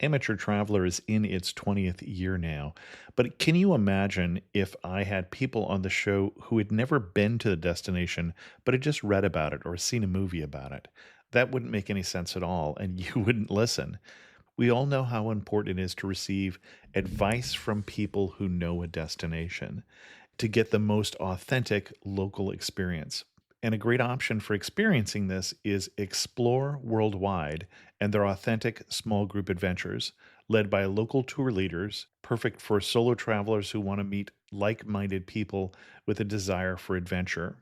Amateur Traveler is in its 20th year now, but can you imagine if I had people on the show who had never been to the destination, but had just read about it or seen a movie about it? That wouldn't make any sense at all, and you wouldn't listen. We all know how important it is to receive advice from people who know a destination to get the most authentic local experience. And a great option for experiencing this is Explore Worldwide and their authentic small group adventures, led by local tour leaders, perfect for solo travelers who want to meet like minded people with a desire for adventure.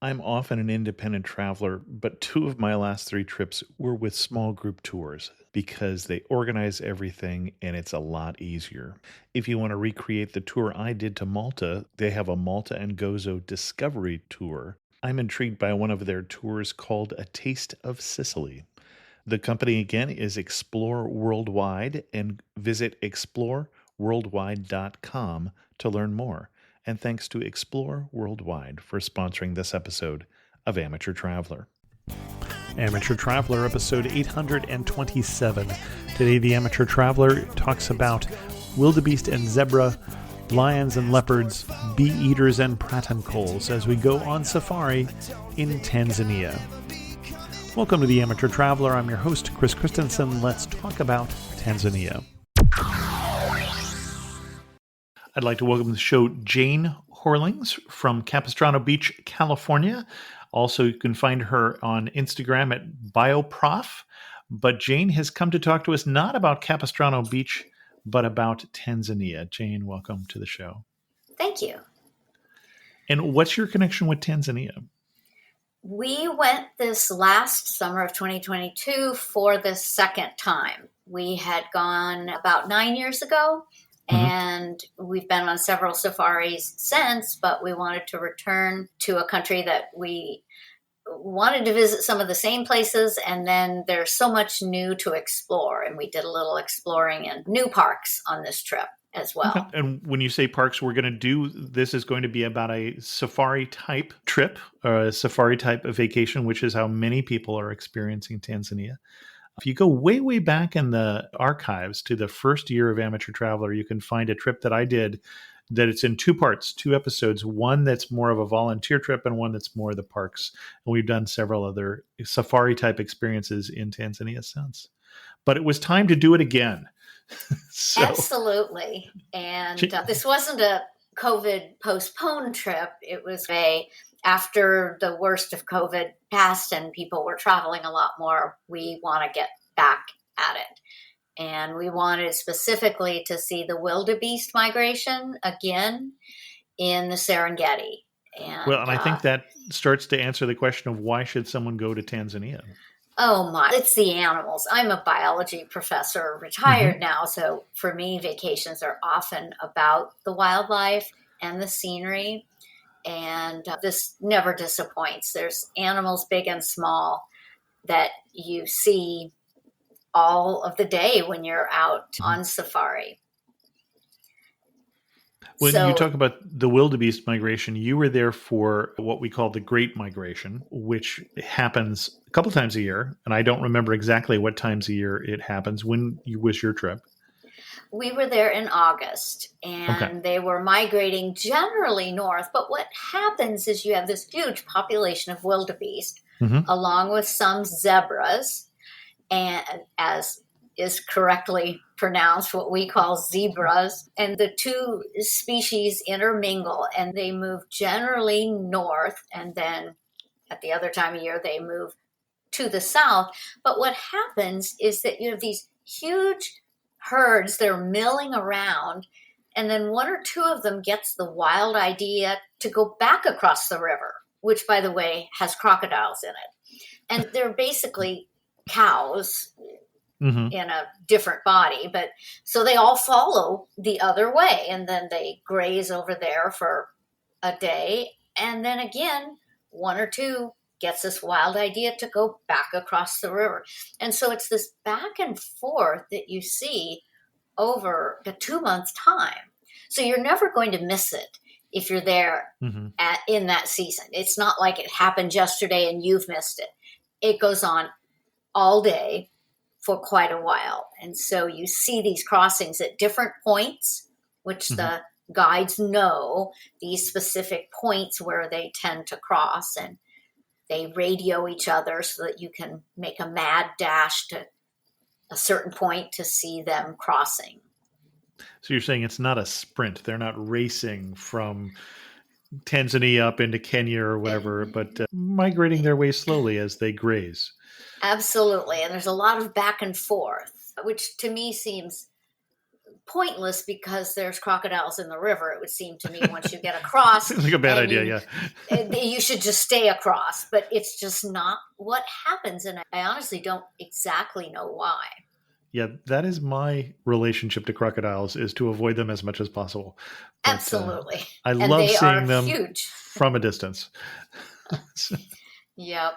I'm often an independent traveler, but two of my last three trips were with small group tours because they organize everything and it's a lot easier. If you want to recreate the tour I did to Malta, they have a Malta and Gozo Discovery Tour. I'm intrigued by one of their tours called A Taste of Sicily. The company again is Explore Worldwide, and visit exploreworldwide.com to learn more. And thanks to Explore Worldwide for sponsoring this episode of Amateur Traveler. Amateur Traveler, episode 827. Today, the Amateur Traveler talks about wildebeest and zebra, lions and leopards, bee eaters and pratincoles as we go on safari in Tanzania. Welcome to the Amateur Traveler. I'm your host, Chris Christensen. Let's talk about Tanzania. I'd like to welcome to the show Jane Horlings from Capistrano Beach, California. Also, you can find her on Instagram at Bioprof. But Jane has come to talk to us not about Capistrano Beach, but about Tanzania. Jane, welcome to the show. Thank you. And what's your connection with Tanzania? We went this last summer of 2022 for the second time. We had gone about 9 years ago, and we've been on several safaris since, but we wanted to return to a country that we wanted to visit some of the same places, and then there's so much new to explore, and we did a little exploring in new parks on this trip as well. Okay. And when you say parks, this is going to be about a safari type trip, or a safari type of vacation, which is how many people are experiencing Tanzania. If you go way, way back in the archives to the first year of Amateur Traveler, you can find a trip that I did that it's in two parts, two episodes, one that's more of a volunteer trip and one that's more of the parks. And we've done several other safari type experiences in Tanzania since. But it was time to do it again. Absolutely. And this wasn't a COVID postponed trip. It was after the worst of COVID passed and people were traveling a lot more, we want to get back at it. And we wanted specifically to see the wildebeest migration again in the Serengeti. And I think that starts to answer the question of why should someone go to Tanzania? Oh my, it's the animals. I'm a biology professor, retired now. So for me, vacations are often about the wildlife and the scenery. And this never disappoints. There's animals big and small that you see all of the day when you're out on safari. When you talk about the wildebeest migration, you were there for what we call the Great Migration, which happens a couple times a year. And I don't remember exactly what times a year it happens. When was your trip? We were there in August, and they were migrating generally north. But what happens is you have this huge population of wildebeest, along with some zebras, and as is correctly pronounced, what we call zebras. And the two species intermingle, and they move generally north, and then at the other time of year, they move to the south. But what happens is that you have these huge herds, they're milling around, and then one or two of them gets the wild idea to go back across the river, which, by the way, has crocodiles in it. And they're basically cows in a different body, but so they all follow the other way, and then they graze over there for a day, and then again, one or two gets this wild idea to go back across the river. And so it's this back and forth that you see over a 2-month time. So you're never going to miss it if you're there in that season. It's not like it happened yesterday and you've missed it. It goes on all day for quite a while. And so you see these crossings at different points, which the guides know these specific points where they tend to cross, and they radio each other so that you can make a mad dash to a certain point to see them crossing. So you're saying it's not a sprint. They're not racing from Tanzania up into Kenya or whatever, but migrating their way slowly as they graze. Absolutely. And there's a lot of back and forth, which to me seems pointless because there's crocodiles in the river. It would seem to me once you get across. Seems like a bad idea, you should just stay across, but it's just not what happens. And I honestly don't exactly know why. Yeah, that is my relationship to crocodiles, is to avoid them as much as possible. But, absolutely. I love seeing them huge. from a distance. Yep.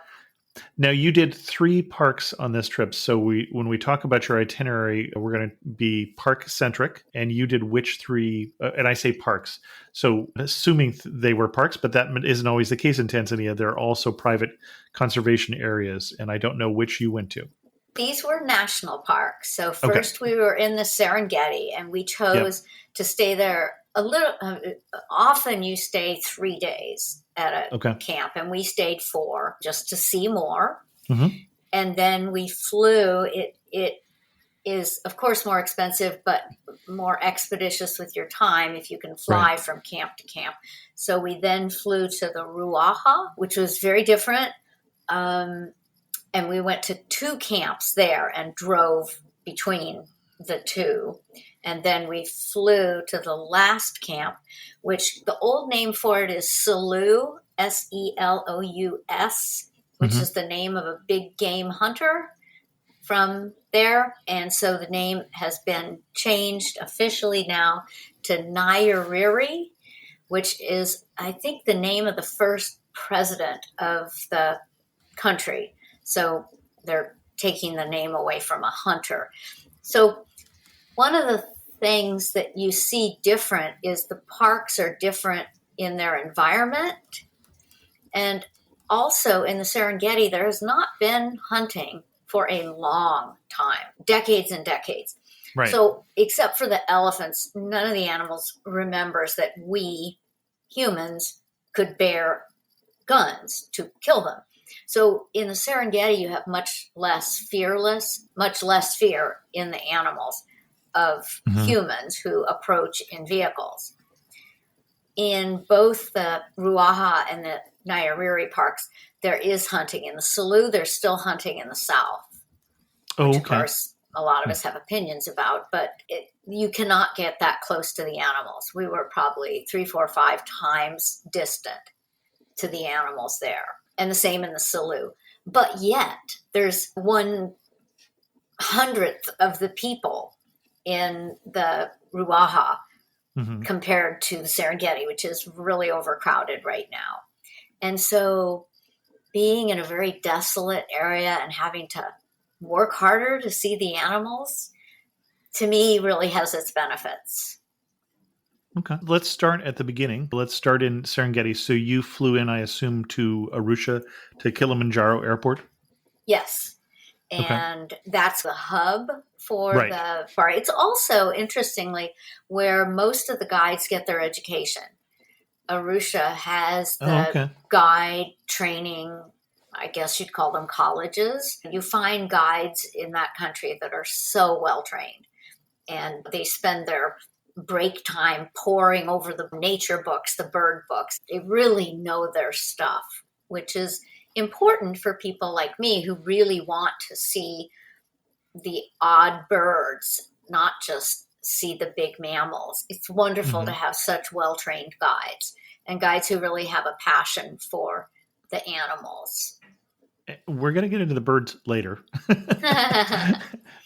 Now, you did 3 parks on this trip. So when we talk about your itinerary, we're going to be park-centric. And you did which 3, and I say parks. So assuming they were parks, but that isn't always the case in Tanzania. There are also private conservation areas, and I don't know which you went to. These were national parks. So first we were in the Serengeti, and we chose to stay there a little. Often you stay 3 days at a camp, and we stayed 4 just to see more. And then we flew. It is, of course, more expensive, but more expeditious with your time if you can fly from camp to camp. So we then flew to the Ruaha, which was very different. And we went to 2 camps there and drove between the 2. And then we flew to the last camp, which the old name for it is Selous, Selous, which is the name of a big game hunter from there. And so the name has been changed officially now to Nyerere, which is, I think, the name of the first president of the country. So they're taking the name away from a hunter. So one of the things that you see different is the parks are different in their environment. And also in the Serengeti, there has not been hunting for a long time, decades and decades. Right. So except for the elephants, none of the animals remembers that we humans could bear guns to kill them. So in the Serengeti, you have much less fear in the animals of humans who approach in vehicles. In both the Ruaha and the Nyerere parks, there is hunting. In the Selous, there's still hunting in the south, which of course a lot of us have opinions about, but you cannot get that close to the animals. We were probably 3, 4, 5 times distant to the animals there. And the same in the Selous. But yet, there's 1/100th of the people in the Ruaha compared to the Serengeti, which is really overcrowded right now. And so being in a very desolate area and having to work harder to see the animals, to me, really has its benefits. Okay. Let's start at the beginning. Let's start in Serengeti. So you flew in, I assume, to Arusha, to Kilimanjaro Airport? Yes. And that's the hub for the park. It's also, interestingly, where most of the guides get their education. Arusha has the guide training, I guess you'd call them colleges. You find guides in that country that are so well trained, and they spend their break time poring over the nature books, the bird books. They really know their stuff, which is important for people like me who really want to see the odd birds, not just see the big mammals. It's wonderful to have such well-trained guides, and guides who really have a passion for the animals. We're going to get into the birds later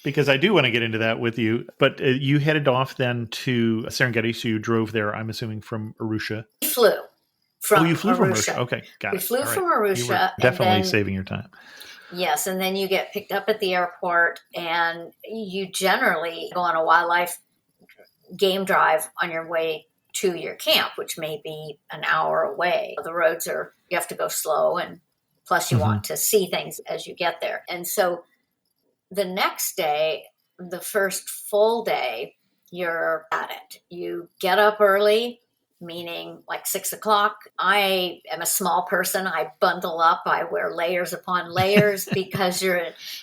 because I do want to get into that with you. But you headed off then to Serengeti, so you drove there, I'm assuming, from Arusha. We flew from you flew Arusha. From Arusha. Okay, got it. We flew from Arusha. You were definitely saving your time. Yes, and then you get picked up at the airport, and you generally go on a wildlife game drive on your way to your camp, which may be an hour away. The roads you have to go slow, and plus you want to see things as you get there. And so the next day, the first full day, you're at it. You get up early, meaning like 6 o'clock. I am a small person. I bundle up. I wear layers upon layers because you're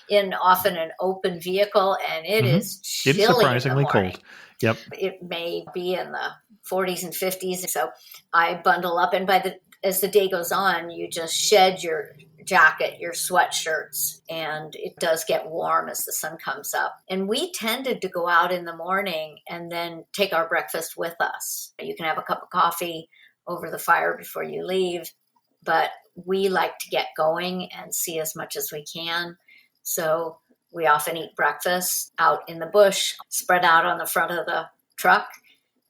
in often an open vehicle and it is It is chilly in the surprisingly morning. cold. Yep. It may be in the 40s and 50s. So I bundle up, and as the day goes on, you just shed your jacket, your sweatshirts, and it does get warm as the sun comes up. And we tended to go out in the morning and then take our breakfast with us. You can have a cup of coffee over the fire before you leave, but we like to get going and see as much as we can. So we often eat breakfast out in the bush, spread out on the front of the truck,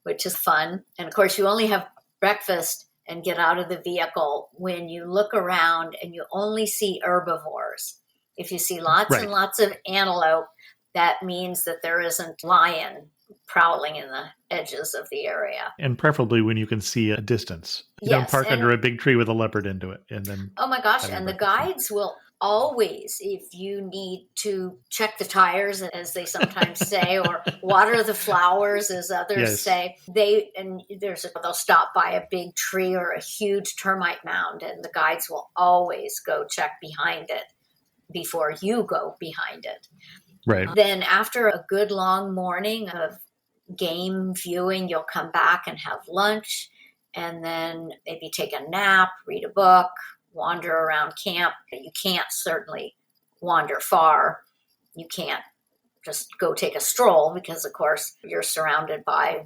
which is fun. And of course, you only have breakfast and get out of the vehicle when you look around and you only see herbivores. If you see lots and lots of antelope, that means that there isn't lion prowling in the edges of the area. And preferably when you can see a distance. You don't park under a big tree with a leopard into it. And then oh my gosh, and the guides will always, if you need to check the tires, as they sometimes say, or water the flowers, as others say, they'll stop by a big tree or a huge termite mound, and the guides will always go check behind it before you go behind it. Right. Then after a good long morning of game viewing, you'll come back and have lunch, and then maybe take a nap, read a book, wander around camp. You can't certainly wander far. You can't just go take a stroll because, of course, you're surrounded by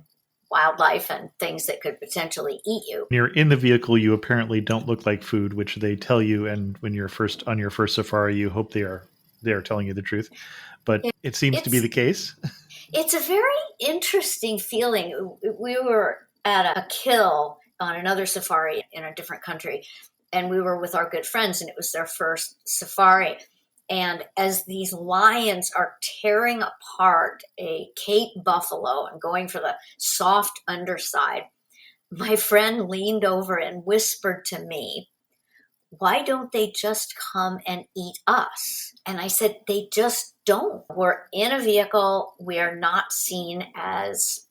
wildlife and things that could potentially eat you. When you're in the vehicle, you apparently don't look like food, which they tell you. And when you're on your first safari, you hope they are telling you the truth. But it seems to be the case. It's a very interesting feeling. We were at a kill on another safari in a different country, and we were with our good friends, and it was their first safari. And as these lions are tearing apart a Cape buffalo and going for the soft underside, my friend leaned over and whispered to me, "Why don't they just come and eat us?" And I said, they just don't. We're in a vehicle. We are not seen as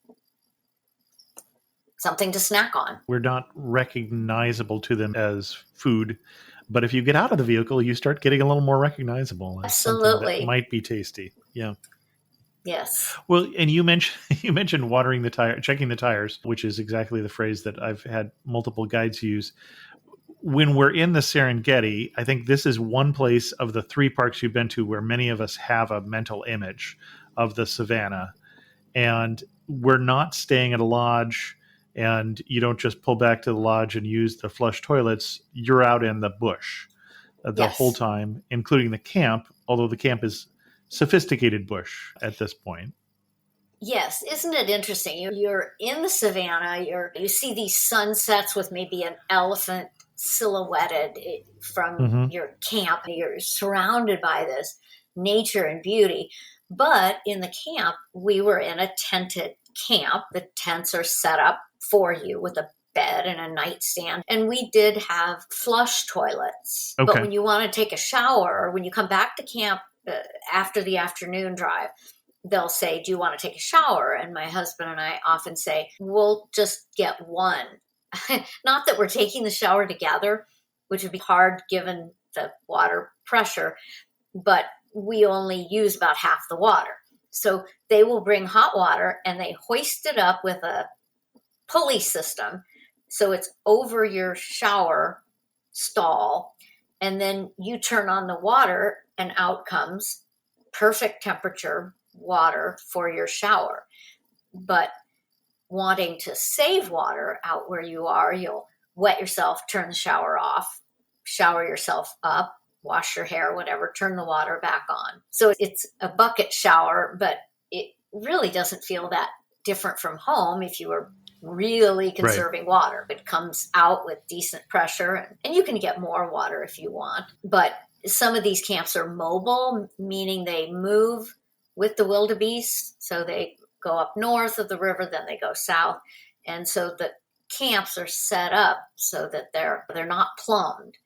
something to snack on. We're not recognizable to them as food. But if you get out of the vehicle, you start getting a little more recognizable. Absolutely. That might be tasty. Yeah. Yes. Well, and you mentioned watering the tire, checking the tires, which is exactly the phrase that I've had multiple guides use. When we're in the Serengeti, I think this is one place of the 3 parks you've been to where many of us have a mental image of the savannah. And we're not staying at a lodge, and you don't just pull back to the lodge and use the flush toilets. You're out in the bush the whole time, including the camp, although the camp is sophisticated bush at this point. Yes, isn't it interesting? You're in the savannah, you see these sunsets with maybe an elephant silhouetted from your camp. You're surrounded by this nature and beauty. But in the camp, we were in a tented camp. The tents are set up for you with a bed and a nightstand. And we did have flush toilets. Okay. But when you want to take a shower, or when you come back to camp after the afternoon drive, they'll say, "Do you want to take a shower?" And my husband and I often say, "We'll just get one." Not that we're taking the shower together, which would be hard given the water pressure, but we only use about half the water. So they will bring hot water and they hoist it up with a pulley system. So it's over your shower stall. And then you turn on the water and out comes perfect temperature water for your shower. But wanting to save water out where you are, you'll wet yourself, turn the shower off, shower yourself up, wash your hair, whatever, turn the water back on. So it's a bucket shower, but it really doesn't feel that different from home if you were really conserving water. It comes out with decent pressure, and you can get more water if you want. But some of these camps are mobile, meaning they move with the wildebeest. So they go up north of the river, then they go south. And so the camps are set up so that they're not plumbed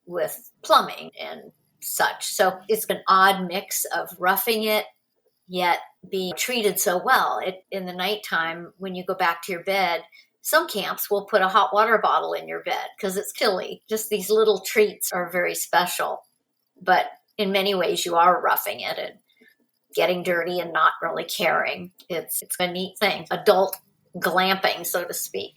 with plumbing and such. So it's an odd mix of roughing it, yet being treated so well. In the nighttime, when you go back to your bed, some camps will put a hot water bottle in your bed because it's chilly. Just these little treats are very special. But in many ways, you are roughing it and getting dirty and not really caring. It's a neat thing. Adult glamping, so to speak.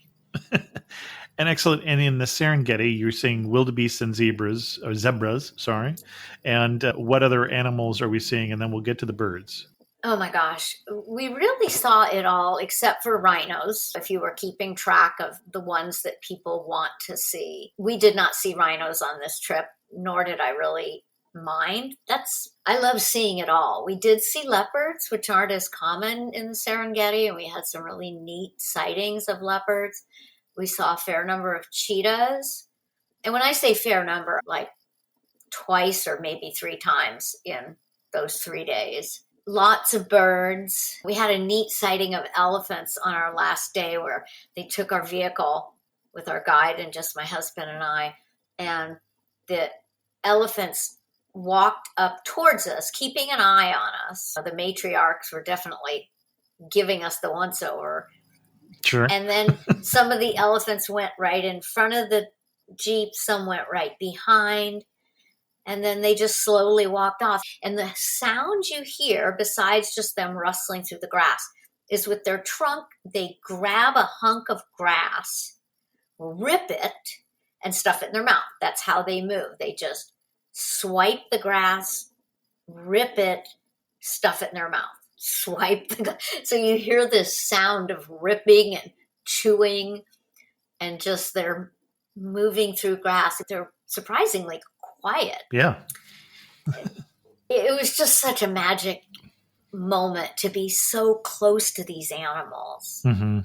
And excellent. And in the Serengeti, you're seeing wildebeests and zebras, sorry. And what other animals are we seeing? And then we'll get to the birds. Oh my gosh. We really saw it all except for rhinos, if you were keeping track of the ones that people want to see. We did not see rhinos on this trip, nor did I really mind. I love seeing it all. We did see leopards, which aren't as common in the Serengeti, and we had some really neat sightings of leopards. We saw a fair number of cheetahs. And when I say fair number, like twice or maybe 3 times in those 3 days. Lots of birds. We had a neat sighting of elephants on our last day where they took our vehicle with our guide and just my husband and I, and the elephants walked up towards us, keeping an eye on us. The matriarchs were definitely giving us the once-over. Sure. And then some of the elephants went right in front of the Jeep, some went right behind. And then they just slowly walked off. And the sound you hear, besides just them rustling through the grass, is with their trunk, they grab a hunk of grass, rip it, and stuff it in their mouth. That's how they move. They just swipe the grass, rip it, stuff it in their mouth. So you hear this sound of ripping and chewing, and just they're moving through grass. They're surprisingly quiet. Yeah. It was just such a magic moment to be so close to these animals and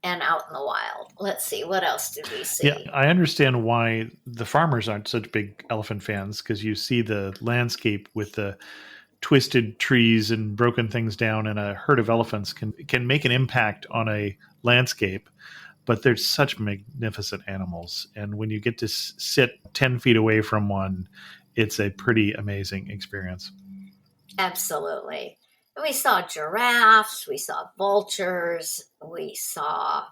out in the wild. Let's see, what else did we see? Yeah, I understand why the farmers aren't such big elephant fans, because you see the landscape with the twisted trees and broken things down, and a herd of elephants can make an impact on a landscape. But they're such magnificent animals. And when you get to sit 10 feet away from one, it's a pretty amazing experience. Absolutely. And we saw giraffes, we saw vultures, we saw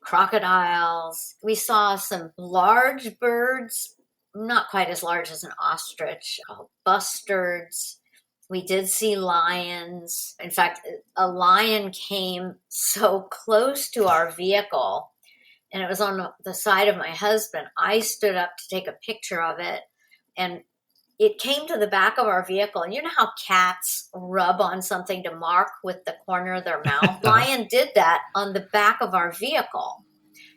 crocodiles, we saw some large birds, not quite as large as an ostrich, called bustards. We did see lions. In fact, a lion came so close to our vehicle, and it was on the side of my husband. I stood up to take a picture of it, and it came to the back of our vehicle. And you know how cats rub on something to mark with the corner of their mouth? Lion did that on the back of our vehicle.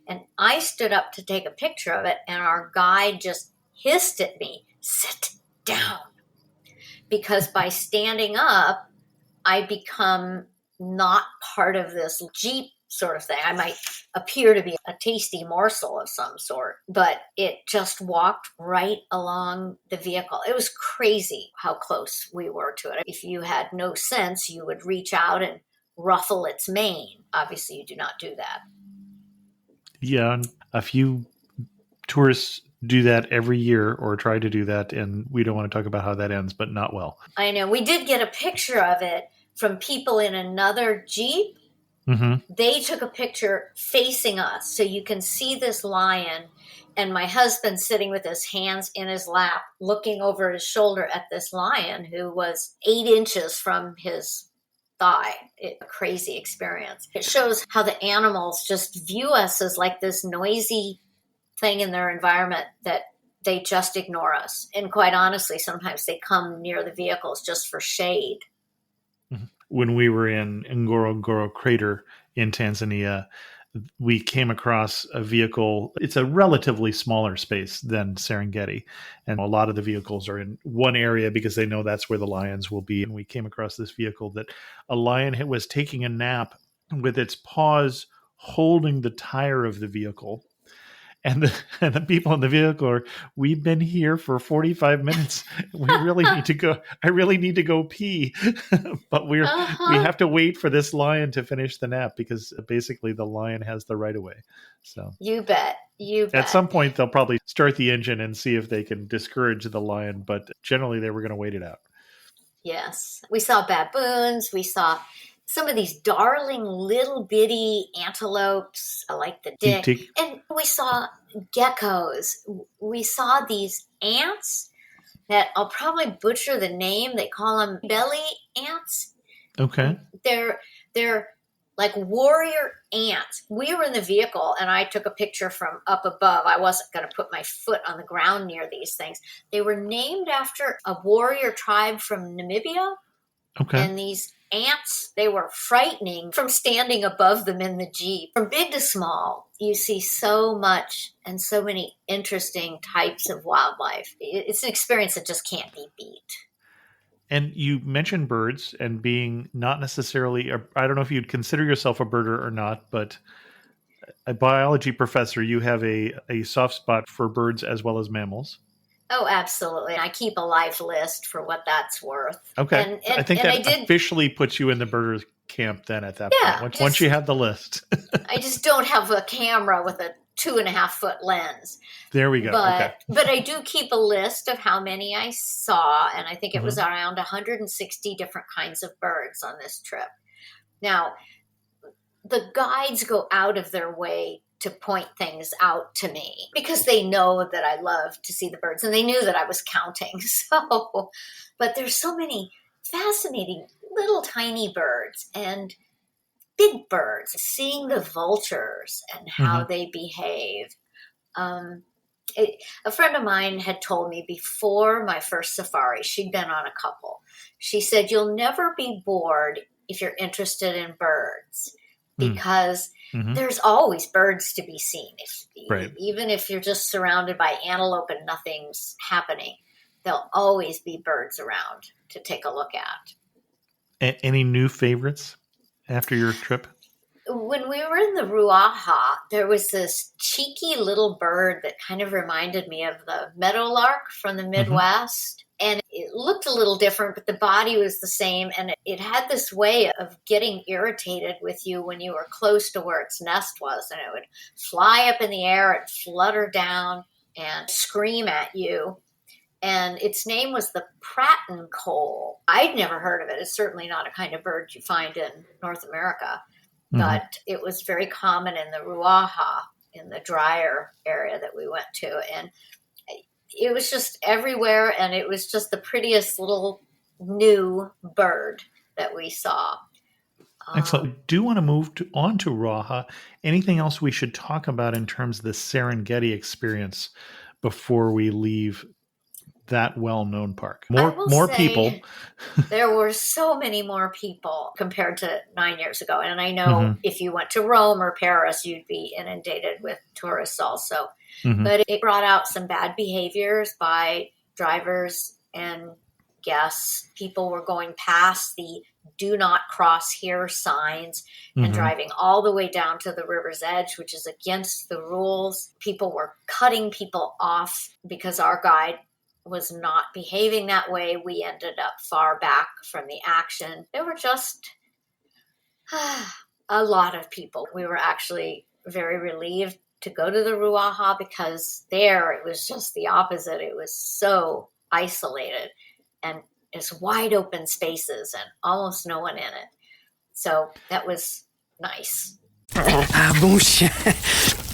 And I stood up to take a picture of it, and our guide just hissed at me, "Sit down." Because by standing up, I become not part of this Jeep sort of thing. I might appear to be a tasty morsel of some sort, but it just walked right along the vehicle. It was crazy how close we were to it. If you had no sense, you would reach out and ruffle its mane. Obviously, you do not do that. Yeah, and a few tourists do that every year, or try to do that, and we don't want to talk about how that ends, but not well. I know. We did get a picture of it from people in another Jeep. They took a picture facing us, so you can see this lion, and my husband sitting with his hands in his lap, looking over his shoulder at this lion who was 8 inches from his thigh. A crazy experience. It shows how the animals just view us as like this noisy thing in their environment, that they just ignore us. And quite honestly, sometimes they come near the vehicles just for shade. When we were in Ngorongoro Crater in Tanzania, we came across a vehicle. It's a relatively smaller space than Serengeti, and a lot of the vehicles are in one area because they know that's where the lions will be. And we came across this vehicle that a lion was taking a nap with its paws holding the tire of the vehicle. And the people in the vehicle are, "We've been here for 45 minutes. We really need to go. I really need to go pee." But we have to wait for this lion to finish the nap, because basically the lion has the right of way. So you bet. You At bet. some point, they'll probably start the engine and see if they can discourage the lion, but generally they were going to wait it out. Yes. We saw baboons. We saw some of these darling little bitty antelopes, like the Teak dick. teak. And we saw geckos. We saw these ants that I'll probably butcher the name. They call them belly ants. Okay. They're like warrior ants. We were in the vehicle and I took a picture from up above. I wasn't going to put my foot on the ground near these things. They were named after a warrior tribe from Namibia. Okay. And these ants, they were frightening from standing above them in the Jeep. From big to small, you see so much and so many interesting types of wildlife. It's an experience that just can't be beat. And you mentioned birds and being not necessarily, I don't know if you'd consider yourself a birder or not, but a biology professor, you have a soft spot for birds as well as mammals. Oh, absolutely. I keep a live list for what that's worth. Okay. I think And I that did, officially puts you in the birder camp then at that yeah, point, once you have the list. I just don't have a camera with a 2.5 foot lens. There we go. Okay. But I do keep a list of how many I saw, and I think it was Mhm. around 160 different kinds of birds on this trip. Now, the guides go out of their way to point things out to me because they know that I love to see the birds, and they knew that I was counting. So, but there's so many fascinating little tiny birds and big birds, seeing the vultures and how Mhm. they behave. Um, a friend of mine had told me before my first safari, she'd been on a couple. She said, "You'll never be bored if you're interested in birds Mm. because Mhm. there's always birds to be seen. Right. Even if you're just surrounded by antelope and nothing's happening, there'll always be birds around to take a look at." Any new favorites after your trip? When we were in the Ruaha, there was this cheeky little bird that kind of reminded me of the meadowlark from the Mhm. Midwest. And it looked a little different, but the body was the same. And it had this way of getting irritated with you when you were close to where its nest was. And it would fly up in the air and flutter down and scream at you. And its name was the Pratten Cole. I'd never heard of it. It's certainly not a kind of bird you find in North America, Mhm. but it was very common in the Ruaha, in the drier area that we went to. And it was just everywhere, and it was just the prettiest little new bird that we saw. Excellent. I do want to on to Raha. Anything else we should talk about in terms of the Serengeti experience before we leave that well-known park? I More will more people. say there were so many more people compared to 9 years ago. And I know Mhm. if you went to Rome or Paris, you'd be inundated with tourists also. Mhm. But it brought out some bad behaviors by drivers and guests. People were going past the do not cross here signs and Mhm. driving all the way down to the river's edge, which is against the rules. People were cutting people off because our guide was not behaving that way. We ended up far back from the action. There were just a lot of people. We were actually very relieved to go to the Ruaha because there it was just the opposite. It was so isolated and it's wide open spaces and almost no one in it. So that was nice. Ah, bon chien.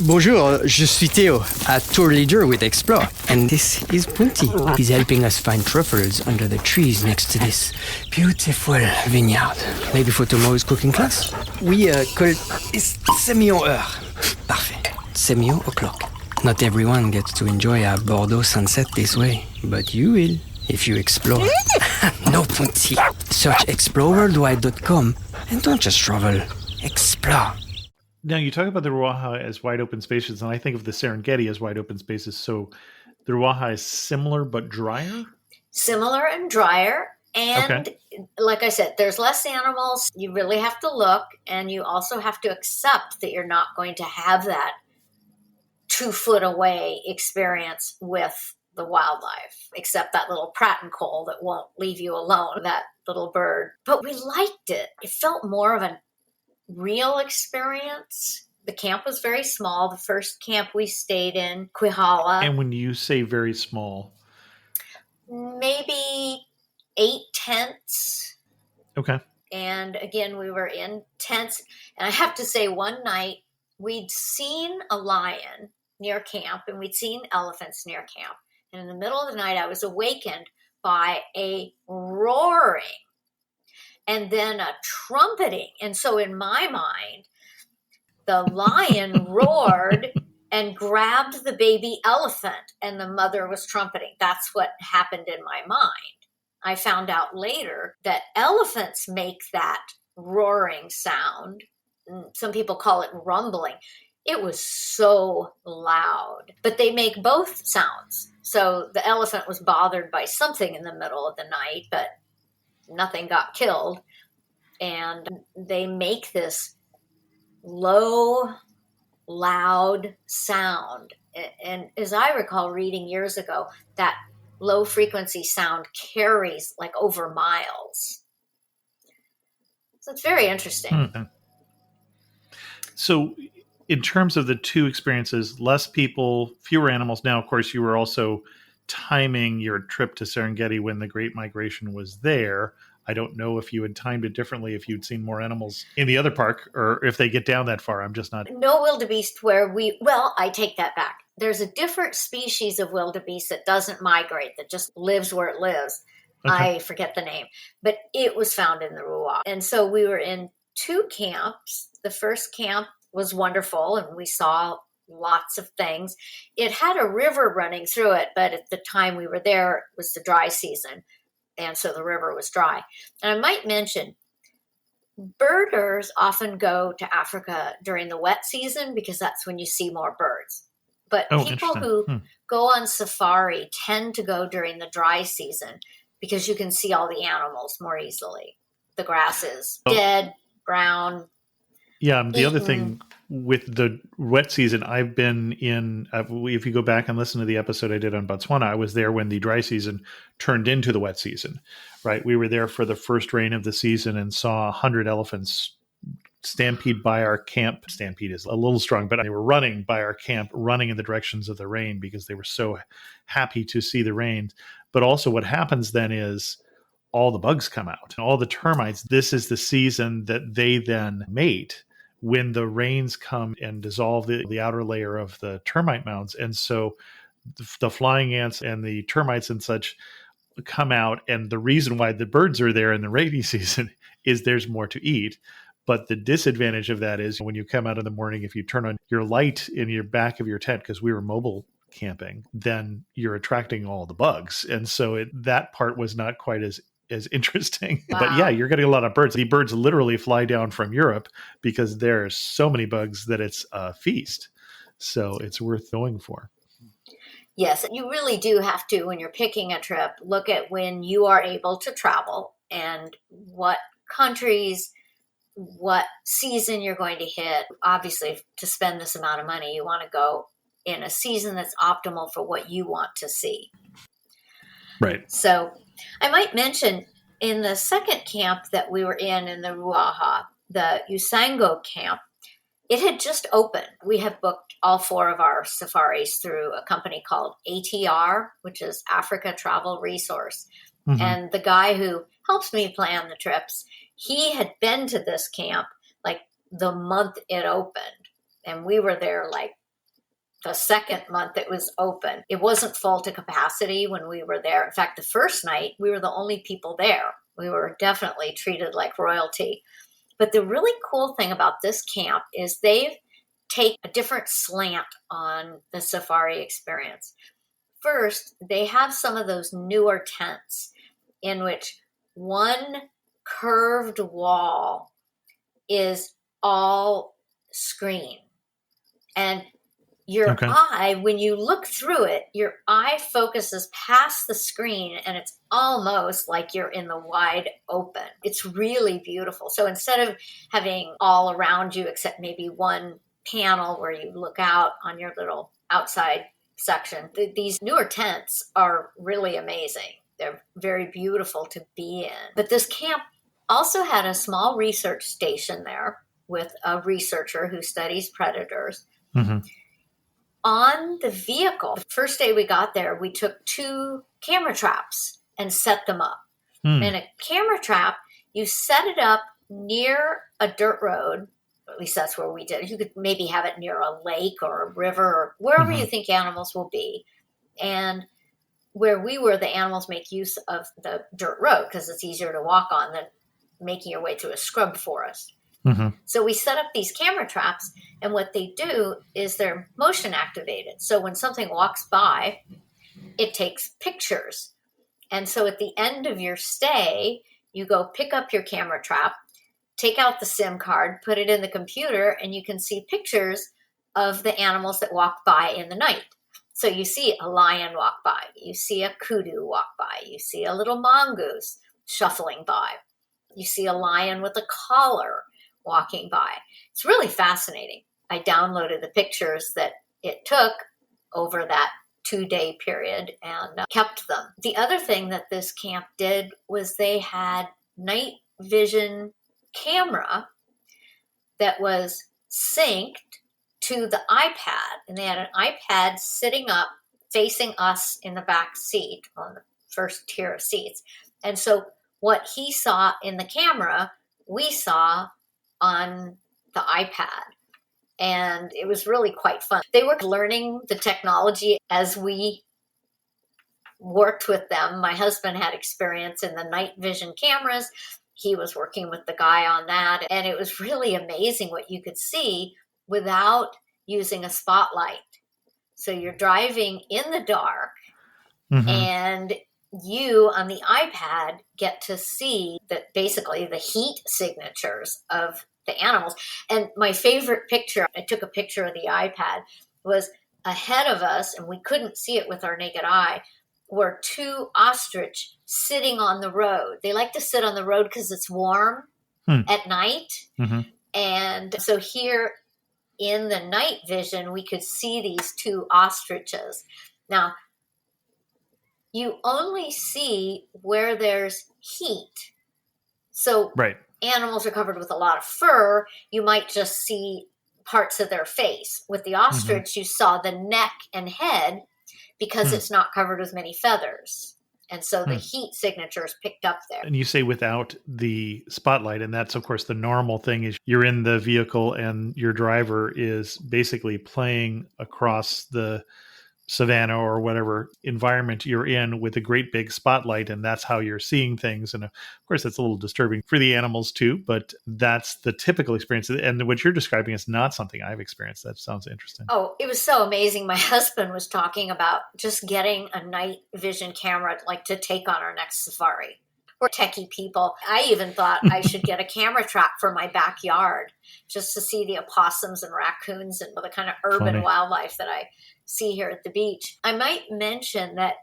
Bonjour, je suis Theo, a tour leader with Explore. And this is Punti. He's helping us find truffles under the trees next to this beautiful vineyard. Maybe for tomorrow's cooking class? Oui, col semi-heure. Parfait. Semi-o'clock. Not everyone gets to enjoy a Bordeaux sunset this way, but you will if you explore. No, Punti. Search exploreworldwide.com and don't just travel. Explore. Now you talk about the Ruaha as wide open spaces, and I think of the Serengeti as wide open spaces. So the Ruaha is similar but drier? Similar and drier. And Okay. like I said, there's less animals. You really have to look, and you also have to accept that you're not going to have that 2 foot away experience with the wildlife, except that little Pratten Cole that won't leave you alone, that little bird. But we liked it. It felt more of a real experience The camp was very small. The first camp we stayed in, Quihala. And when you say very small? Maybe 8 tents. Okay. And again, we were in tents. And I have to say, one night we'd seen a lion near camp and we'd seen elephants near camp. And in the middle of the night, I was awakened by a roaring and then a trumpeting. And so in my mind, the lion roared and grabbed the baby elephant and the mother was trumpeting. That's what happened in my mind. I found out later that elephants make that roaring sound. Some people call it rumbling. It was so loud, but they make both sounds. So the elephant was bothered by something in the middle of the night, but nothing got killed. And they make this low, loud sound. And as I recall reading years ago, that low frequency sound carries like over miles. So it's very interesting. Mm-hmm. So in terms of the two experiences, less people, fewer animals. Now, of course, you were also timing your trip to Serengeti when the Great Migration was there. I don't know if you had timed it differently, if you'd seen more animals in the other park, or if they get down that far. I'm just not... No wildebeest where I take that back. There's a different species of wildebeest that doesn't migrate, that just lives where it lives. Okay. I forget the name, but it was found in the Ruwa. And so we were in 2 camps. The first camp was wonderful and we saw lots of things. It had a river running through it, but at the time we were there, it was the dry season. And so the river was dry. And I might mention, birders often go to Africa during the wet season because that's when you see more birds. But people who go on safari tend to go during the dry season because you can see all the animals more easily. The grass is dead, brown. Yeah, the other thing with the wet season, I've been in, if you go back and listen to the episode I did on Botswana, I was there when the dry season turned into the wet season, right? We were there for the first rain of the season and saw 100 elephants stampede by our camp. Stampede is a little strong, but they were running by our camp, running in the directions of the rain because they were so happy to see the rain. But also what happens then is all the bugs come out, all the termites. This is the season that they then mate, when the rains come and dissolve the outer layer of the termite mounds. And so the flying ants and the termites and such come out. And the reason why the birds are there in the rainy season is there's more to eat. But the disadvantage of that is when you come out in the morning, if you turn on your light in your back of your tent, because we were mobile camping, then you're attracting all the bugs. And so that part was not quite as interesting. Wow. But yeah, you're getting a lot of birds. The birds literally fly down from Europe because there's so many bugs that it's a feast. So it's worth going for. Yes, you really do have to, when you're picking a trip, look at when you are able to travel and what countries, what season you're going to hit. Obviously, to spend this amount of money, you want to go in a season that's optimal for what you want to see. Right. So I might mention in the second camp that we were in the Ruaha, the Usango camp, it had just opened. We have booked all 4 of our safaris through a company called ATR, which is Africa Travel Resource. Mm-hmm. And the guy who helps me plan the trips, he had been to this camp like the month it opened. And we were there like the second month it was open. It wasn't full to capacity when we were there. In fact, the first night, we were the only people there. We were definitely treated like royalty. But the really cool thing about this camp is they take a different slant on the safari experience. First, they have some of those newer tents in which one curved wall is all screen. And your eye, when you look through it, your eye focuses past the screen and it's almost like you're in the wide open. It's really beautiful. So instead of having all around you except maybe one panel where you look out on your little outside section, these newer tents are really amazing. They're very beautiful to be in. But this camp also had a small research station there with a researcher who studies predators. Mm-hmm. On the vehicle, the first day we got there, we took 2 camera traps and set them up. And a camera trap, you set it up near a dirt road. At least that's where we did it. You could maybe have it near a lake or a river or wherever you think animals will be. And where we were, the animals make use of the dirt road because it's easier to walk on than making your way through a scrub forest. So we set up these camera traps, and what they do is they're motion activated. So when something walks by, it takes pictures. And so at the end of your stay, you go pick up your camera trap, take out the SIM card, put it in the computer, and you can see pictures of the animals that walk by in the night. So you see a lion walk by, you see a kudu walk by, you see a little mongoose shuffling by, you see a lion with a collar walking by. It's really fascinating. I downloaded the pictures that it took over that 2-day period and kept them. The other thing that this camp did was they had night vision camera that was synced to the iPad, and they had an iPad sitting up facing us in the back seat on the first tier of seats. And so what he saw in the camera, we saw on the iPad. And it was really quite fun. They were learning the technology as we worked with them. My husband had experience in the night vision cameras. He was working with the guy on that. And it was really amazing what you could see without using a spotlight. So you're driving in the dark, and you on the iPad get to see that basically the heat signatures of the animals. And my favorite picture, I took a picture of the iPad, was ahead of us, and we couldn't see it with our naked eye, were 2 ostrich sitting on the road. They like to sit on the road because it's warm at night. And so here in the night vision, we could see these 2 ostriches. Now, you only see where there's heat. So animals are covered with a lot of fur. You might just see parts of their face. With the ostrich, you saw the neck and head because it's not covered with many feathers. And so the heat signatures picked up there. And you say without the spotlight, and that's, of course, the normal thing is you're in the vehicle and your driver is basically playing across the savannah or whatever environment you're in with a great big spotlight, and that's how you're seeing things. And of course, that's a little disturbing for the animals too, but that's the typical experience. And what you're describing is not something I've experienced. That sounds interesting. Oh, it was so amazing. My husband was talking about just getting a night vision camera, like to take on our next safari. We're techie people. I even thought I should get a camera trap for my backyard just to see the opossums and raccoons and the kind of urban wildlife that I see here at the beach. I might mention that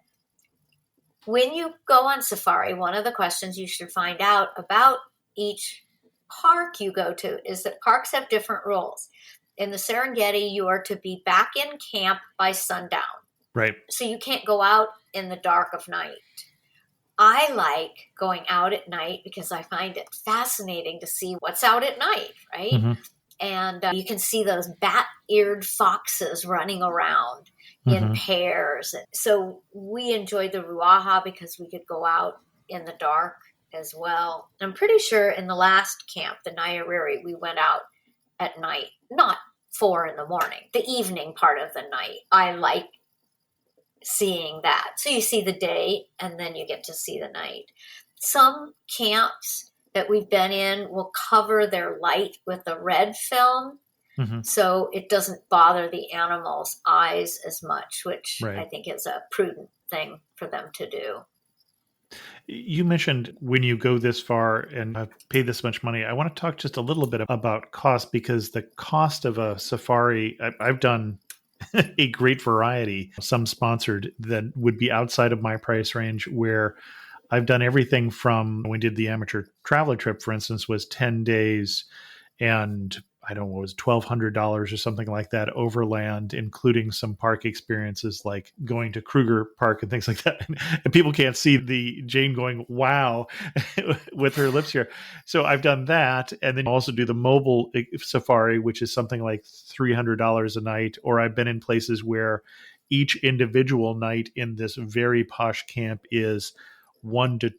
when you go on safari, one of the questions you should find out about each park you go to is that parks have different rules. In the Serengeti, you are to be back in camp by sundown. Right. So you can't go out in the dark of night. I like going out at night because I find it fascinating to see what's out at night, right? And you can see those bat-eared foxes running around in pairs. And so we enjoyed the Ruaha because we could go out in the dark as well. I'm pretty sure in the last camp, the Nyerere, we went out at night, not 4 a.m, the evening part of the night. I like seeing that. So you see the day and then you get to see the night. Some camps that we've been in will cover their light with a red film. So it doesn't bother the animals' eyes as much, which I think is a prudent thing for them to do. You mentioned when you go this far and have paid this much money, I want to talk just a little bit about cost, because the cost of a safari, I've done a great variety, some sponsored that would be outside of my price range, where I've done everything from, we did the amateur traveler trip, for instance, was 10 days and I don't know, what was $1,200 or something like that overland, including some park experiences like going to Kruger Park and things like that. And people can't see the Jane going, wow, with her lips here. So I've done that. And then also do the mobile safari, which is something like $300 a night. Or I've been in places where each individual night in this very posh camp is $1,000 to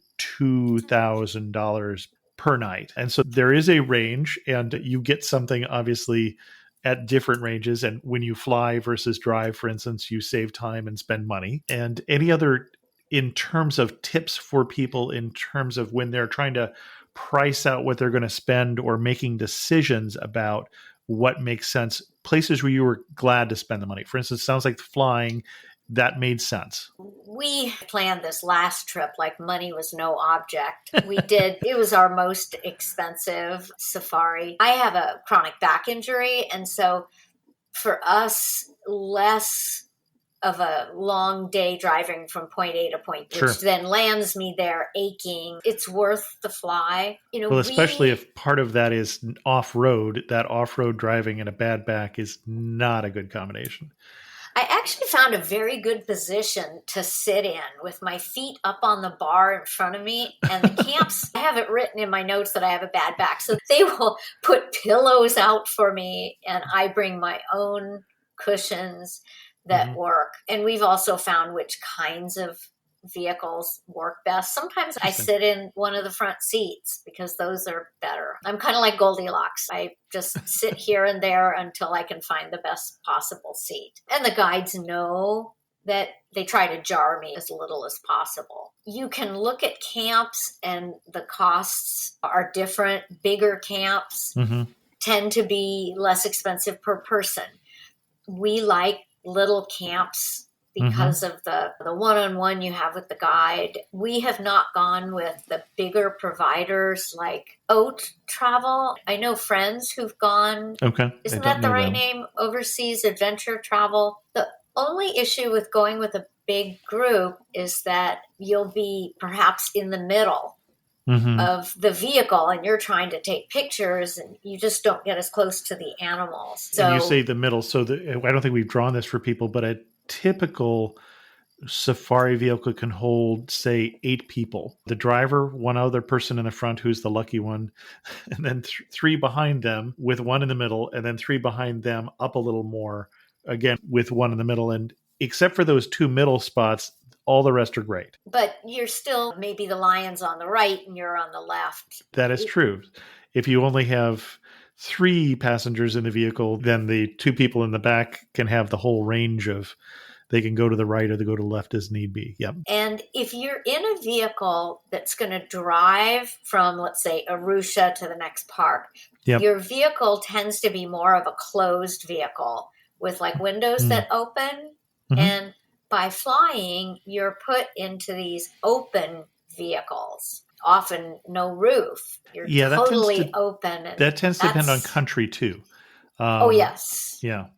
$2,000 per night. And so there is a range, and you get something obviously at different ranges. And when you fly versus drive, for instance, you save time and spend money. And any other, in terms of tips for people, in terms of when they're trying to price out what they're going to spend or making decisions about what makes sense, places where you were glad to spend the money. For instance, it sounds like flying, that made sense. We planned this last trip like money was no object. It was our most expensive safari. I have a chronic back injury, and so for us, less of a long day driving from point A to point B, which then lands me there aching. It's worth the fly. Well, especially if part of that is off-road, that off-road driving and a bad back is not a good combination. I actually found a very good position to sit in with my feet up on the bar in front of me. And the camps, I have it written in my notes that I have a bad back. So they will put pillows out for me, and I bring my own cushions that work. And we've also found which kinds of vehicles work best. Sometimes I sit in one of the front seats because those are better. I'm kind of like Goldilocks. I just sit here and there until I can find the best possible seat. And the guides know that they try to jar me as little as possible. You can look at camps and the costs are different. Bigger camps tend to be less expensive per person. We like little camps because of the one-on-one you have with the guide. We have not gone with the bigger providers like Oat Travel. I know friends who've gone. Okay. Isn't that the right name? Overseas Adventure Travel. The only issue with going with a big group is that you'll be perhaps in the middle of the vehicle and you're trying to take pictures and you just don't get as close to the animals. So and you say the middle. So I don't think we've drawn this for people, but a typical safari vehicle can hold, say, 8 people. The driver, one other person in the front who's the lucky one, and then 3 behind them with 1 in the middle, and then 3 behind them up a little more, again, with 1 in the middle. And except for those 2 middle spots, all the rest are great. But you're still, maybe the lion's on the right and you're on the left. That is true. If you only have 3 passengers in the vehicle, then the 2 people in the back can have the whole range of, they can go to the right or they go to the left as need be. Yep. And if you're in a vehicle that's going to drive from, let's say, Arusha to the next park, your vehicle tends to be more of a closed vehicle with like windows that open. And by flying, you're put into these open vehicles. Often no roof. You're totally open. And that tends to depend on country too. Oh, yes. Yeah.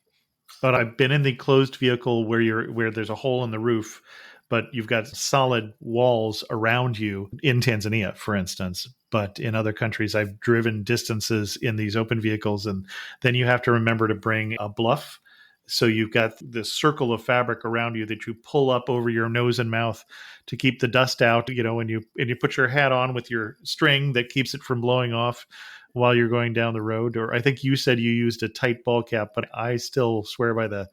But I've been in the closed vehicle where there's a hole in the roof, but you've got solid walls around you in Tanzania, for instance. But in other countries, I've driven distances in these open vehicles, and then you have to remember to bring a bluff. So you've got this circle of fabric around you that you pull up over your nose and mouth to keep the dust out, and you put your hat on with your string that keeps it from blowing off while you're going down the road. Or I think you said you used a tight ball cap, but I still swear by the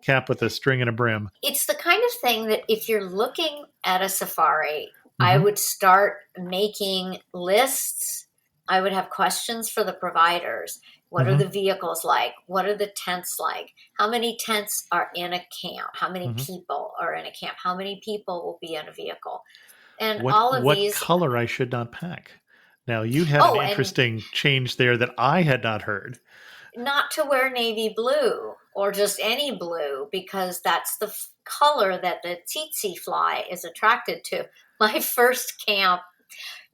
cap with a string and a brim. It's the kind of thing that if you're looking at a safari, I would start making lists. I would have questions for the providers. What are the vehicles like? What are the tents like? How many tents are in a camp? How many people are in a camp? How many people will be in a vehicle? And all of these. What color I should not pack? Now, you had an interesting change there that I had not heard. Not to wear navy blue or just any blue, because that's the color that the tsetse fly is attracted to. My first camp,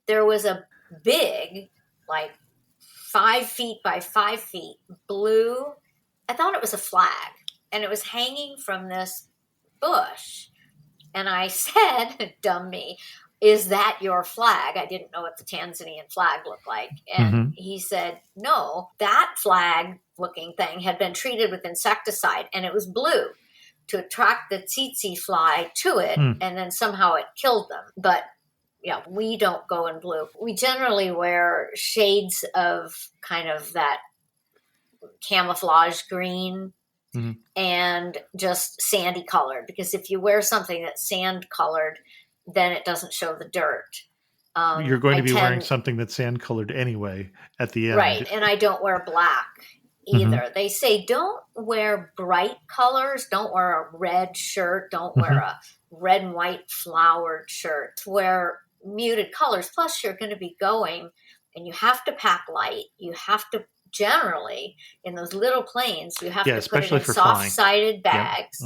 there was a big, like 5 feet by 5 feet blue. I thought it was a flag, and it was hanging from this bush. And I said, dumb me, is that your flag? I didn't know what the Tanzanian flag looked like. And he said, no, that flag looking thing had been treated with insecticide and it was blue to attract the tsetse fly to it. And then somehow it killed them. But yeah, we don't go in blue. We generally wear shades of kind of that camouflage green and just sandy colored, because if you wear something that's sand colored, then it doesn't show the dirt. You're going to be wearing something that's sand colored anyway at the end. Right. And I don't wear black either. They say don't wear bright colors. Don't wear a red shirt. Don't wear a red and white flowered shirt. Wear muted colors. Plus, you're going to be going and you have to pack light. You have to generally, in those little planes, you have to put it in soft-sided bags.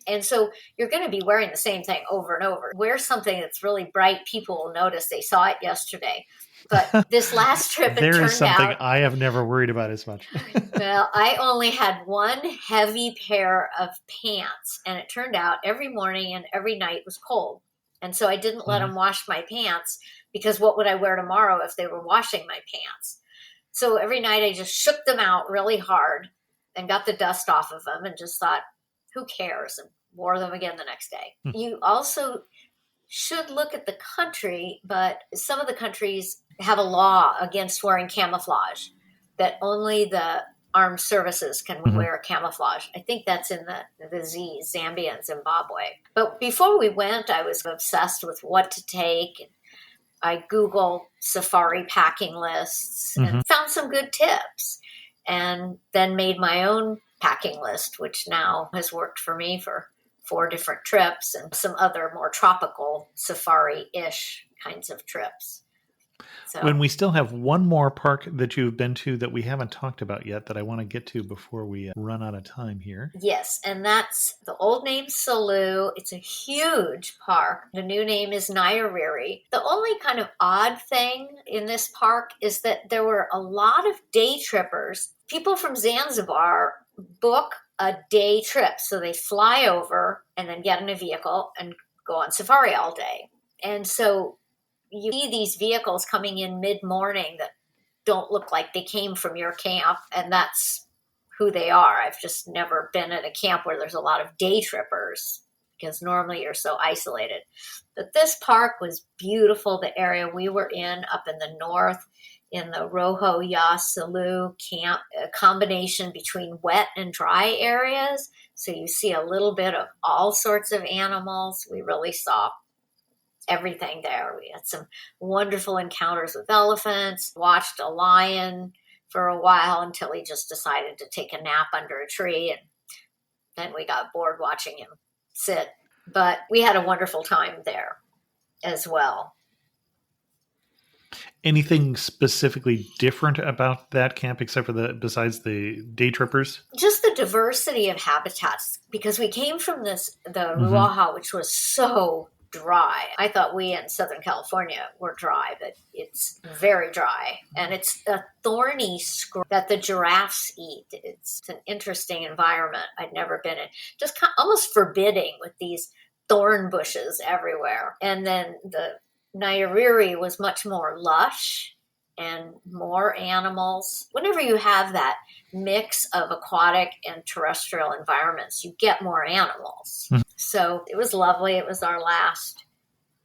And so you're going to be wearing the same thing over and over. Wear something that's really bright. People will notice. They saw it yesterday. But this last trip, there is something I have never worried about as much. Well, I only had one heavy pair of pants. And it turned out every morning and every night was cold. And so I didn't let them wash my pants, because what would I wear tomorrow if they were washing my pants? So every night I just shook them out really hard and got the dust off of them and just thought, who cares? And wore them again the next day. You also should look at the country, but some of the countries have a law against wearing camouflage, that only the armed services can wear camouflage. I think that's in the Zambia and Zimbabwe. But before we went, I was obsessed with what to take. I Googled safari packing lists and found some good tips, and then made my own packing list, which now has worked for me for 4 different trips and some other more tropical safari-ish kinds of trips. So, when we still have one more park that you've been to that we haven't talked about yet that I want to get to before we run out of time here. Yes, and that's the old name Selous. It's a huge park. The new name is Nyerere. The only kind of odd thing in this park is that there were a lot of day trippers. People from Zanzibar book a day trip. So they fly over and then get in a vehicle and go on safari all day. And so you see these vehicles coming in mid-morning that don't look like they came from your camp, and that's who they are. I've just never been at a camp where there's a lot of day trippers, because normally you're so isolated. But this park was beautiful. The area we were in up in the north, in the Rojo Ya Selous camp, a combination between wet and dry areas. So you see a little bit of all sorts of animals. We really saw everything there. We had some wonderful encounters with elephants, watched a lion for a while until he just decided to take a nap under a tree, and then we got bored watching him sit. But we had a wonderful time there as well. Anything specifically different about that camp except for besides the day trippers? Just the diversity of habitats, because we came from the Ruaha, which was so dry. I thought we in Southern California were dry, but it's very dry. And it's a thorny scrub that the giraffes eat. It's an interesting environment I'd never been in. Just almost forbidding with these thorn bushes everywhere. And then the Nyerere was much more lush and more animals. Whenever you have that mix of aquatic and terrestrial environments, you get more animals. So it was lovely. It was our last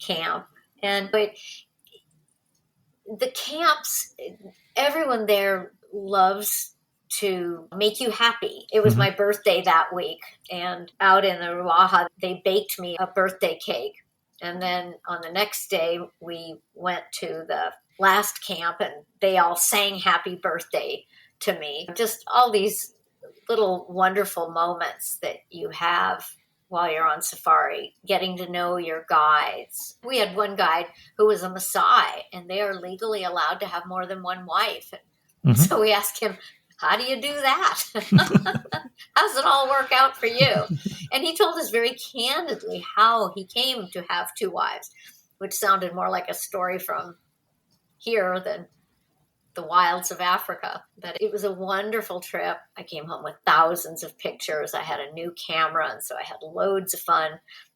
camp. But the camps, everyone there loves to make you happy. It was my birthday that week, and out in the Ruaha, they baked me a birthday cake. And then on the next day, we went to the last camp, and they all sang happy birthday to me. Just all these little wonderful moments that you have while you're on safari, getting to know your guides. We had one guide who was a Maasai, and they are legally allowed to have more than one wife. So we asked him, how do you do that? How does it all work out for you? And he told us very candidly how he came to have 2 wives, which sounded more like a story from here than the wilds of Africa. But it was a wonderful trip. I came home with thousands of pictures. I had a new camera, and so I had loads of fun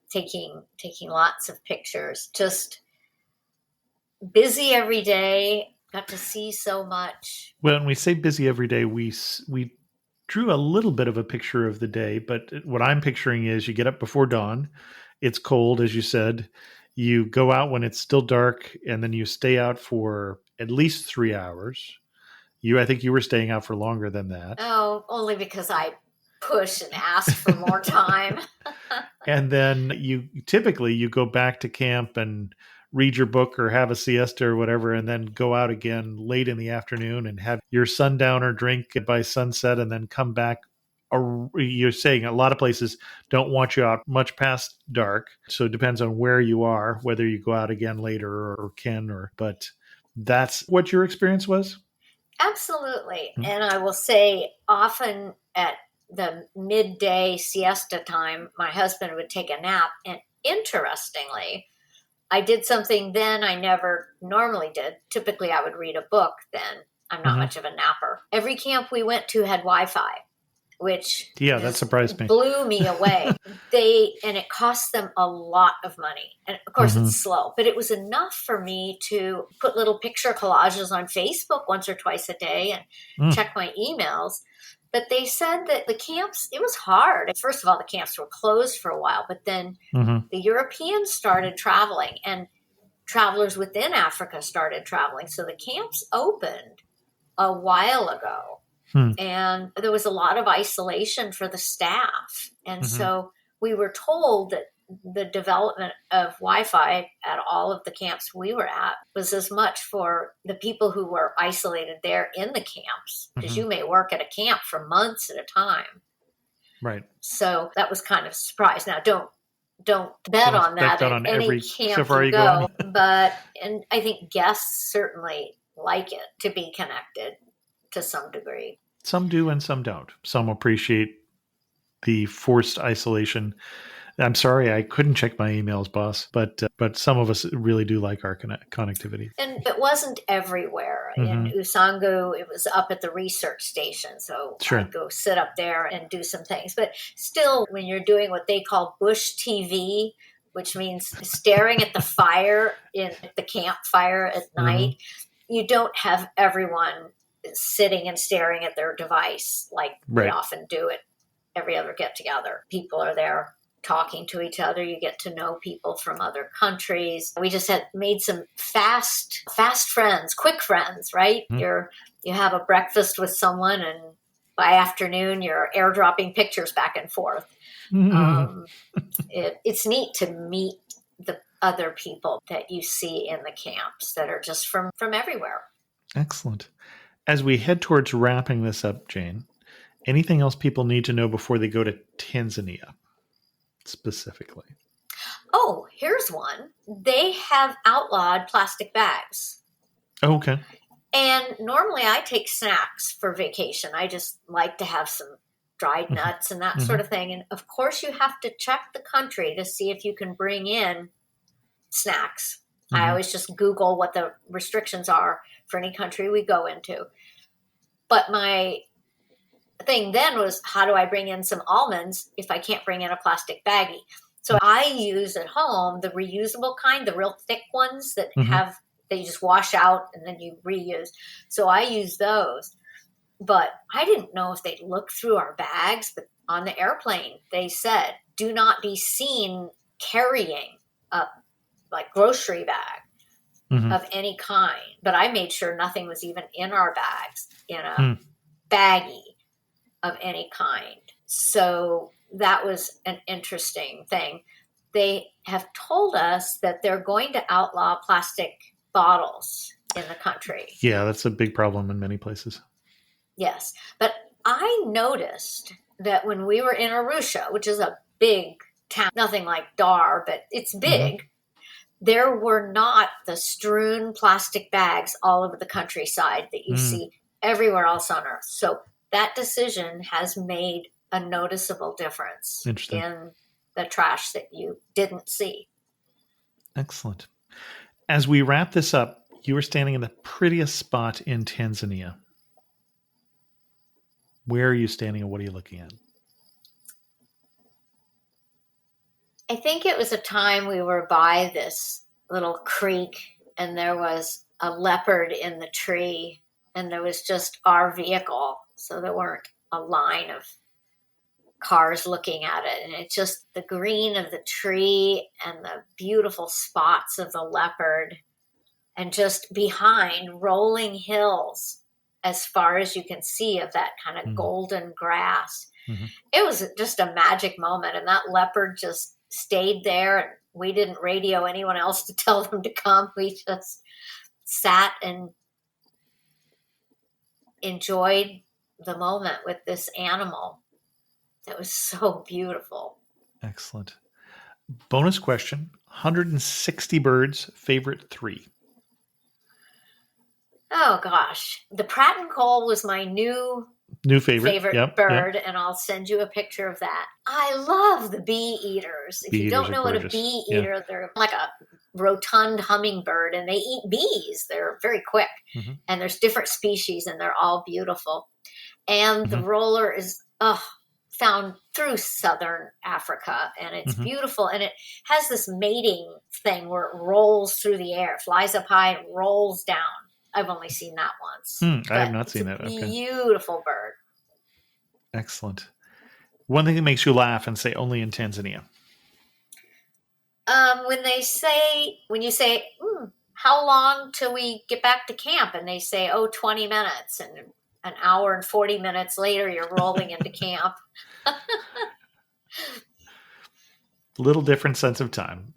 taking lots of pictures. Just busy every day, got to see so much. When we say busy every day, we drew a little bit of a picture of the day, but what I'm picturing is you get up before dawn. It's cold, as you said. You go out when it's still dark, and then you stay out for at least 3 hours. I think you were staying out for longer than that. Oh, only because I pushed and asked for more time. And then you go back to camp and read your book or have a siesta or whatever, and then go out again late in the afternoon and have your sundowner drink by sunset, and then come back. You're saying a lot of places don't want you out much past dark, so it depends on where you are, whether you go out again later or can, but that's what your experience was? Absolutely. Mm-hmm. And I will say often at the midday siesta time, my husband would take a nap. And interestingly, I did something then I never normally did. Typically, I would read a book then. I'm not much of a napper. Every camp we went to had Wi-Fi, which that surprised me. Blew me away. And it cost them a lot of money. And of course it's slow, but it was enough for me to put little picture collages on Facebook once or twice a day and check my emails. But they said that the camps, it was hard. First of all, the camps were closed for a while, but then the Europeans started traveling and travelers within Africa started traveling. So the camps opened a while ago. And there was a lot of isolation for the staff. And so we were told that the development of Wi-Fi at all of the camps we were at was as much for the people who were isolated there in the camps, because you may work at a camp for months at a time. Right. So that was kind of a surprise. Now, don't bet on that at any camp you go. And I think guests certainly like it to be connected to some degree. Some do and some don't. Some appreciate the forced isolation. I'm sorry, I couldn't check my emails, boss, but some of us really do like our connectivity. And it wasn't everywhere. In Usangu, it was up at the research station, so I'd go sit up there and do some things. But still, when you're doing what they call bush TV, which means staring at the fire in the campfire at night, you don't have everyone sitting and staring at their device like we often do at every other get-together. People are there talking to each other. You get to know people from other countries. We just had made some fast friends, quick friends, right? You have a breakfast with someone, and by afternoon, you're airdropping pictures back and forth. It's neat to meet the other people that you see in the camps that are just from everywhere. Excellent. As we head towards wrapping this up, Jane, anything else people need to know before they go to Tanzania specifically? Oh, here's one. They have outlawed plastic bags. Oh, okay. And normally I take snacks for vacation. I just like to have some dried nuts and that sort of thing. And of course you have to check the country to see if you can bring in snacks. I always just Google what the restrictions are for any country we go into. But my thing then was, how do I bring in some almonds if I can't bring in a plastic baggie? So I use at home the reusable kind, the real thick ones that that you just wash out and then you reuse. So I use those. But I didn't know if they'd look through our bags, but on the airplane, they said, do not be seen carrying a grocery bag of any kind. But I made sure nothing was even in our bags in a baggie of any kind. So that was an interesting thing. They have told us that they're going to outlaw plastic bottles in the country. Yeah, that's a big problem in many places. Yes. But I noticed that when we were in Arusha, which is a big town, nothing like Dar, but it's big, there were not the strewn plastic bags all over the countryside that you see everywhere else on earth. So that decision has made a noticeable difference in the trash that you didn't see. Excellent. As we wrap this up, you were standing in the prettiest spot in Tanzania. Where are you standing and what are you looking at? I think it was a time we were by this little creek and there was a leopard in the tree, and there was just our vehicle. So there weren't a line of cars looking at it. And it's just the green of the tree and the beautiful spots of the leopard, and just behind rolling hills as far as you can see of that kind of golden grass. Mm-hmm. It was just a magic moment. And that leopard just stayed there, and we didn't radio anyone else to tell them to come. We just sat and enjoyed the moment with this animal. That was so beautiful. Excellent. Bonus question, 160 birds, favorite 3. Oh gosh. The Pratt and Cole was my new favorite bird, and I'll send you a picture of that. I love the bee eaters. If you don't know what a bee eater, they're like a rotund hummingbird, and they eat bees. They're very quick. Mm-hmm. And there's different species, and they're all beautiful. And the roller is found through southern Africa, and it's beautiful. And it has this mating thing where it rolls through the air, flies up high and rolls down. I've only seen that once. I have not seen that. Okay. Beautiful bird. Excellent. One thing that makes you laugh and say only in Tanzania. When you say, how long till we get back to camp? And they say, 20 minutes. And an hour and 40 minutes later, you're rolling into camp. Little different sense of time.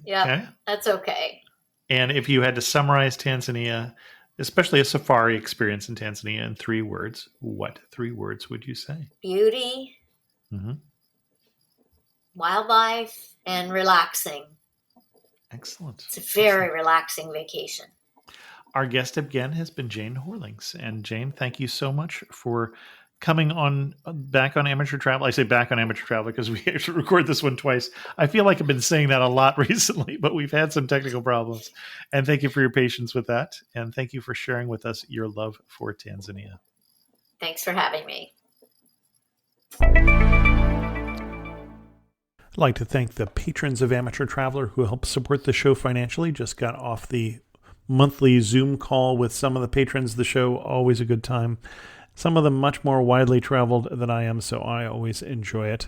Yeah, okay. That's okay. And if you had to summarize Tanzania, especially a safari experience in Tanzania, in 3 words, what 3 words would you say? Beauty, wildlife, and relaxing. Excellent. It's a very relaxing vacation. Our guest again has been Jane Horlings. And Jane, thank you so much for coming on back on Amateur Travel. I say back on Amateur Travel because we have to record this one twice. I feel like I've been saying that a lot recently, but we've had some technical problems. And thank you for your patience with that. And thank you for sharing with us your love for Tanzania. Thanks for having me. I'd like to thank the patrons of Amateur Traveler who help support the show financially. Just got off the monthly Zoom call with some of the patrons of the show. Always a good time. Some of them much more widely traveled than I am, so I always enjoy it.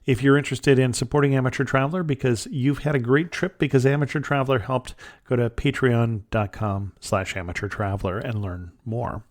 If you're interested in supporting Amateur Traveler because you've had a great trip because Amateur Traveler helped, go to patreon.com/amateurtraveler and learn more.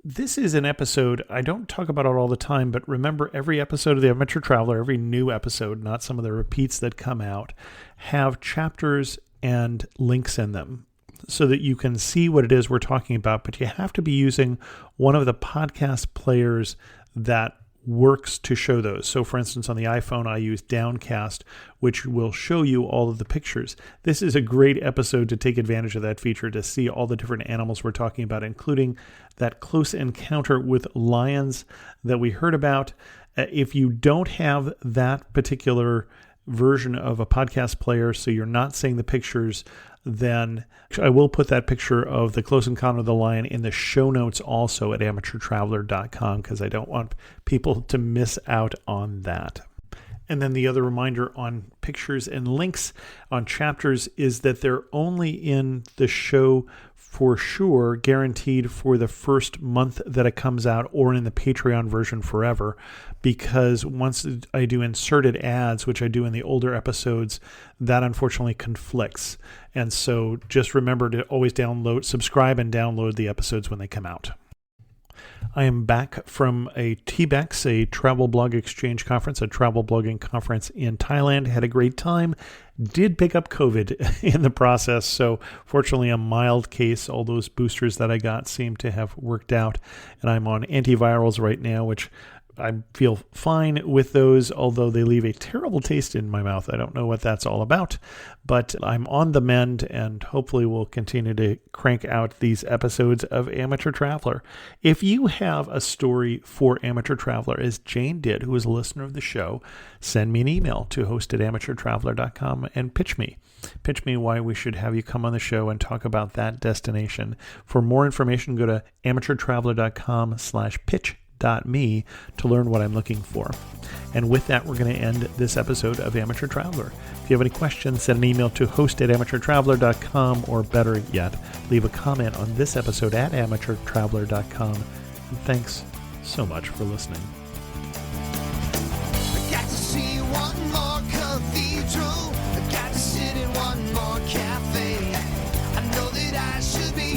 This is an episode, I don't talk about it all the time, but remember every episode of the Amateur Traveler, every new episode, not some of the repeats that come out, have chapters and links in them, so that you can see what it is we're talking about, but you have to be using one of the podcast players that works to show those. So for instance, on the iPhone, I use Downcast, which will show you all of the pictures. This is a great episode to take advantage of that feature to see all the different animals we're talking about, including that close encounter with lions that we heard about. If you don't have that particular version of a podcast player, so you're not seeing the pictures, then I will put that picture of the close encounter of the lion in the show notes also at amateurtraveler.com because I don't want people to miss out on that. And then the other reminder on pictures and links on chapters is that they're only in the show for sure, guaranteed for the first month that it comes out, or in the Patreon version forever, because once I do inserted ads, which I do in the older episodes, that unfortunately conflicts. And so just remember to always subscribe and download the episodes when they come out. I am back from a TBEX, a travel blog exchange conference, a travel blogging conference in Thailand. Had a great time. Did pick up COVID in the process. So fortunately a mild case. All those boosters that I got seem to have worked out. And I'm on antivirals right now, which I feel fine with those, although they leave a terrible taste in my mouth. I don't know what that's all about, but I'm on the mend and hopefully we'll continue to crank out these episodes of Amateur Traveler. If you have a story for Amateur Traveler, as Jane did, who is a listener of the show, send me an email to host@amateurtraveler.com and pitch me. Pitch me why we should have you come on the show and talk about that destination. For more information, go to amateurtraveler.com/pitch host.me to learn what I'm looking for. And with that, we're going to end this episode of Amateur Traveler. If you have any questions, send an email to host@amateurtraveler.com, or better yet, leave a comment on this episode at amateurtraveler.com. And thanks so much for listening. I got to see one more cathedral. I got to sit in one more cafe. I know that I should be